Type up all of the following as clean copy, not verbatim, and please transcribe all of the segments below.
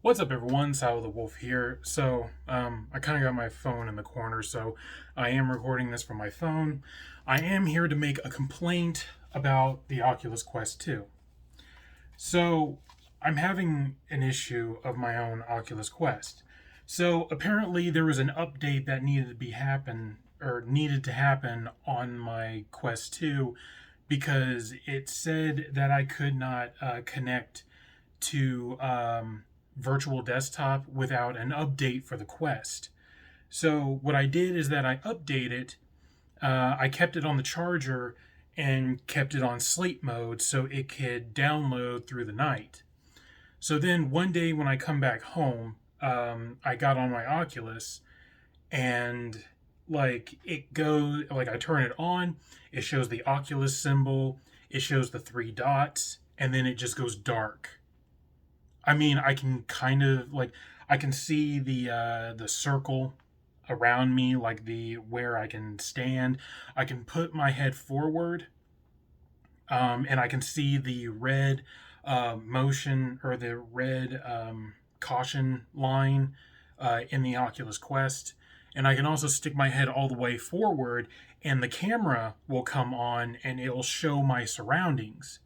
What's up, everyone? Sal the Wolf here. I kind of got my phone in the corner, so I am recording this from my phone. I am here to make a complaint about the Oculus Quest 2. So, I'm having an issue of my own Oculus Quest. So, apparently, there was an update that needed to happen on my Quest 2 because it said that I could not connect to virtual desktop without an update for the Quest. So what I did is that I updated it. I kept it on the charger and kept it on sleep mode so it could download through the night. So then one day when I come back home, I got on my Oculus and I turn it on, it shows the Oculus symbol, it shows the three dots, and then it just goes dark. I mean, I can see the circle around me, like the where I can stand. I can put my head forward, and I can see the red motion or the red caution line in the Oculus Quest. And I can also stick my head all the way forward, and the camera will come on and it'll show my surroundings.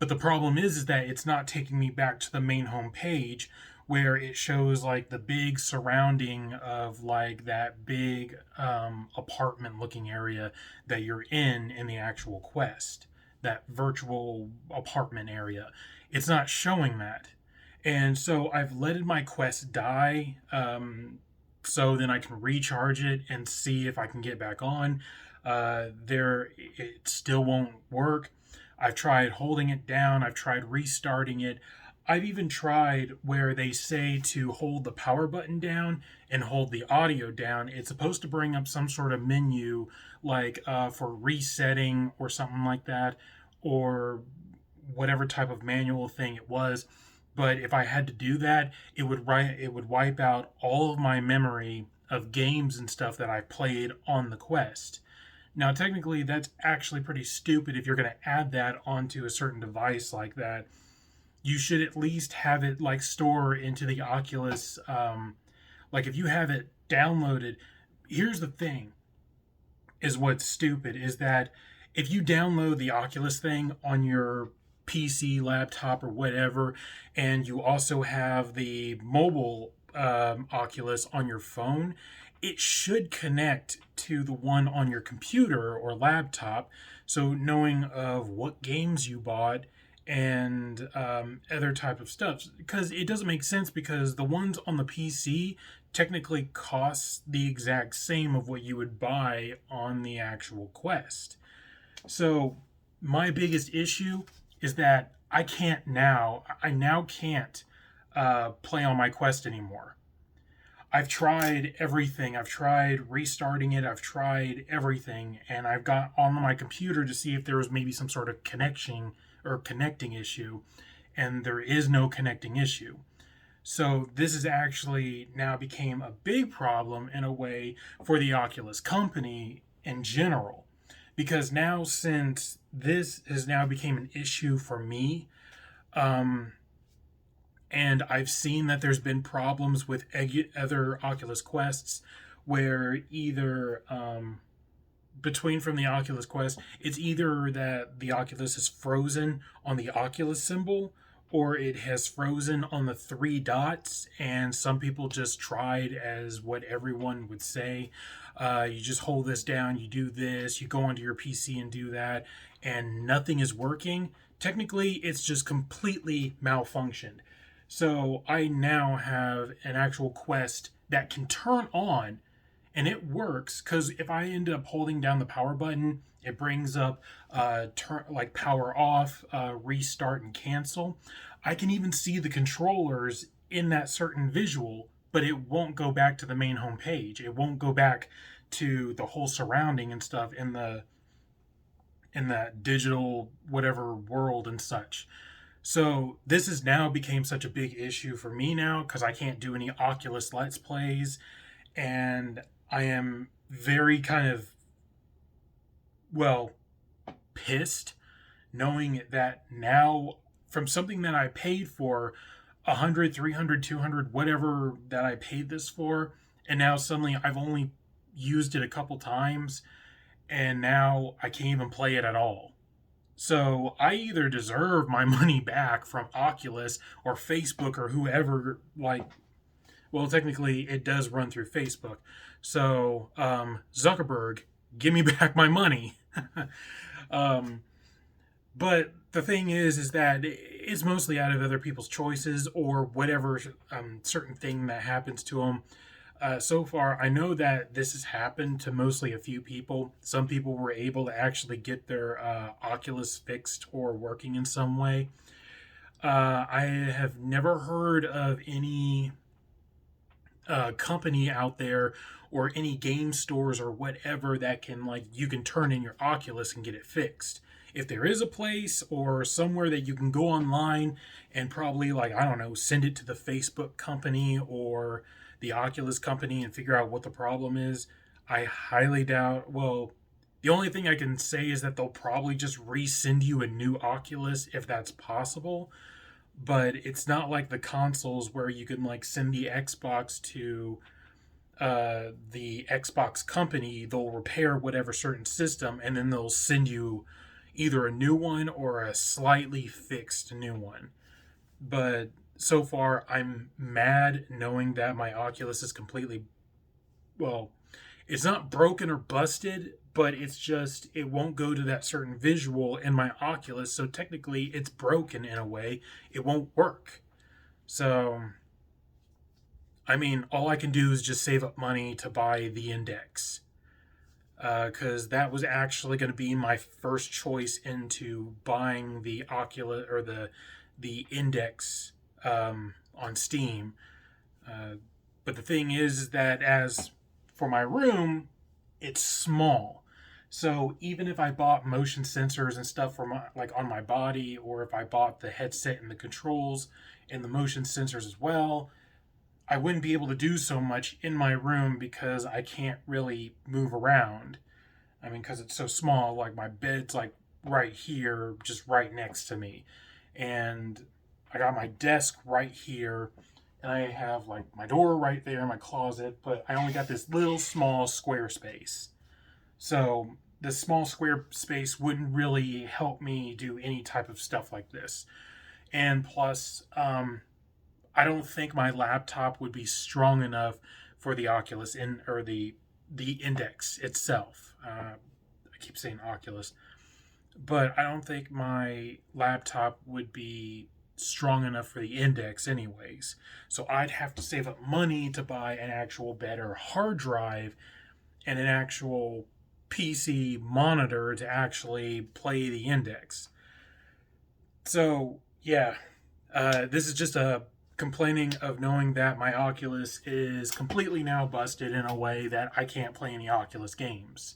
But the problem is that it's not taking me back to the main home page where it shows like the big surrounding of like that big apartment looking area that you're in the actual quest, that virtual apartment area. It's not showing that. And so I've letted my quest die, so then I can recharge it and see if I can get back on. It still won't work. I've tried holding it down, I've tried restarting it. I've even tried where they say to hold the power button down and hold the audio down. It's supposed to bring up some sort of menu for resetting or something like that, or whatever type of manual thing it was. But if I had to do that, it would wipe out all of my memory of games and stuff that I played on the Quest. Now, technically, that's actually pretty stupid if you're going to add that onto a certain device like that. You should at least have it like store into the Oculus. Like if you have it downloaded, here's the thing: is what's stupid is that if you download the Oculus thing on your PC, laptop, or whatever, and you also have the mobile Oculus on your phone, it should connect to the one on your computer or laptop. So knowing of what games you bought and other type of stuff, because it doesn't make sense because the ones on the PC technically cost the exact same of what you would buy on the actual Quest. So my biggest issue is that I now can't play on my Quest anymore. I've tried everything. I've tried restarting it. I've tried everything, and I've got on my computer to see if there was maybe some sort of connection or connecting issue, and there is no connecting issue. So this has actually now became a big problem in a way for the Oculus company in general, because now since this has now become an issue for me, um, and I've seen that there's been problems with other Oculus Quests where either between from the Oculus Quest, it's either that the Oculus is frozen on the Oculus symbol or it has frozen on the three dots. And some people just tried as what everyone would say. You just hold this down, you do this, you go onto your PC and do that, and nothing is working. Technically, it's just completely malfunctioned. So I now have an actual Quest that can turn on and it works because if I end up holding down the power button, it brings up power off, restart, and cancel. I can even see the controllers in that certain visual, but it won't go back to the main home page. It won't go back to the whole surrounding and stuff in that digital whatever world and such. So this has now became such a big issue for me now because I can't do any Oculus Let's Plays, and I am very kind of well pissed knowing that now from something that I paid for 100, 300, 200, whatever that I paid this for, and now suddenly I've only used it a couple times, and now I can't even play it at all. So I either deserve my money back from Oculus or Facebook or whoever, like, well, technically it does run through Facebook. So, Zuckerberg, give me back my money. um, but the thing is that it's mostly out of other people's choices or whatever certain thing that happens to them. So far, I know that this has happened to mostly a few people. Some people were able to actually get their Oculus fixed or working in some way. I have never heard of any company out there or any game stores or whatever that can, like, you can turn in your Oculus and get it fixed. If there is a place or somewhere that you can go online and probably, like, I don't know, send it to the Facebook company or the Oculus company and figure out what the problem is, I highly doubt. Well, the only thing I can say is that they'll probably just resend you a new Oculus if that's possible. But it's not like the consoles where you can, like, send the Xbox to the Xbox company. They'll repair whatever certain system and then they'll send you either a new one or a slightly fixed new one. But so far, I'm mad knowing that my Oculus is completely, well, it's not broken or busted, but it's just, it won't go to that certain visual in my Oculus. So technically, it's broken in a way. It won't work. So, I mean, all I can do is just save up money to buy the Index. Because that was actually going to be my first choice into buying the Oculus or the Index on Steam. But the thing is that as for my room, it's small. So even if I bought motion sensors and stuff for my, like, on my body, or if I bought the headset and the controls and the motion sensors as well, I wouldn't be able to do so much in my room because I can't really move around. I mean, because it's so small, like my bed's like right here, just right next to me. And I got my desk right here, and I have like my door right there, my closet, but I only got this little small square space. So this small square space wouldn't really help me do any type of stuff like this. And plus, I don't think my laptop would be strong enough for the Oculus or the Index itself. I keep saying Oculus, but I don't think my laptop would be strong enough for the Index anyways. So I'd have to save up money to buy an actual better hard drive and an actual PC monitor to actually play the Index. So yeah, this is just a complaining of knowing that my Oculus is completely now busted in a way that I can't play any Oculus games.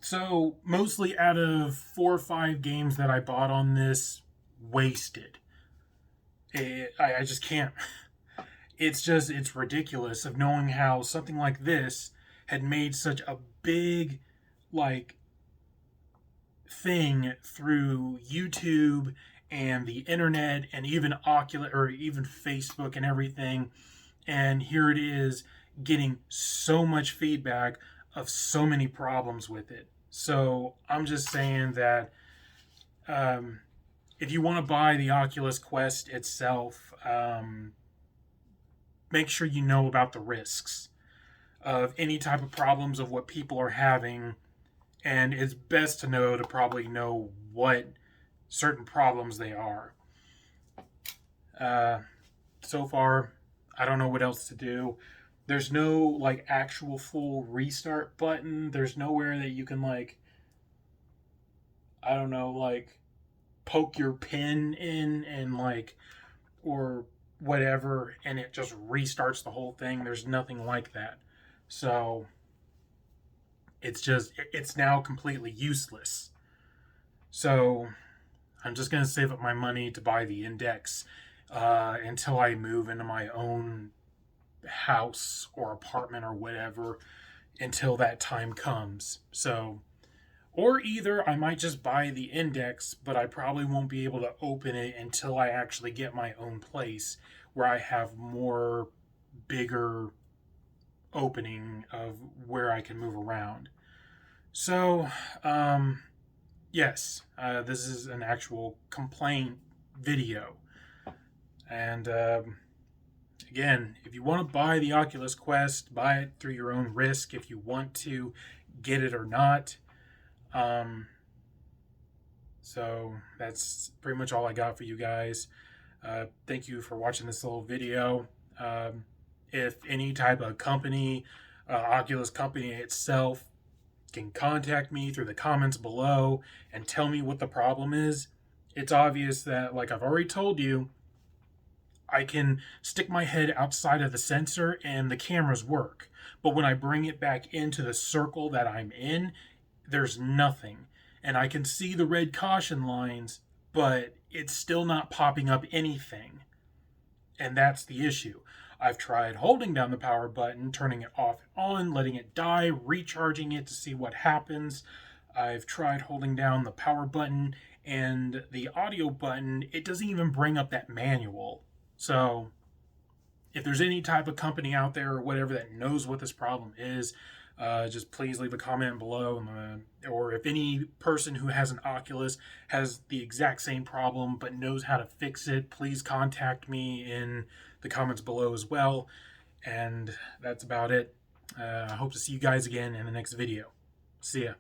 So, mostly out of 4 or 5 games that I bought on this, wasted. I just can't. It's ridiculous of knowing how something like this had made such a big, like, thing through YouTube and the internet and even Oculus or even Facebook and everything. And here it is getting so much feedback of so many problems with it. So I'm just saying that if you want to buy the Oculus Quest itself, make sure you know about the risks of any type of problems of what people are having. And it's best to probably know what certain problems they are. So far, I don't know what else to do. There's no, like, actual full restart button. There's nowhere that you can, like, I don't know, like, poke your pen in and, like, or whatever, and it just restarts the whole thing. There's nothing like that. So it's now completely useless. So I'm just going to save up my money to buy the Index until I move into my own house or apartment or whatever, until that time comes. So Or either I might just buy the index, but I probably won't be able to open it until I actually get my own place where I have more bigger opening of where I can move around. So, yes, this is an actual complaint video. And again, if you want to buy the Oculus Quest, buy it through your own risk if you want to get it or not. So that's pretty much all I got for you guys. Thank you for watching this little video. If any type of company, Oculus company itself, can contact me through the comments below and tell me what the problem is. It's obvious that, like I've already told you, I can stick my head outside of the sensor and the cameras work. But when I bring it back into the circle that I'm in, there's nothing. And I can see the red caution lines, but it's still not popping up anything. And that's the issue. I've tried holding down the power button, turning it off and on, letting it die, recharging it to see what happens. I've tried holding down the power button and the audio button. It doesn't even bring up that manual. So if there's any type of company out there or whatever that knows what this problem is, just please leave a comment below. Or if any person who has an Oculus has the exact same problem but knows how to fix it, please contact me in the comments below as well. And that's about it. I hope to see you guys again in the next video. See ya.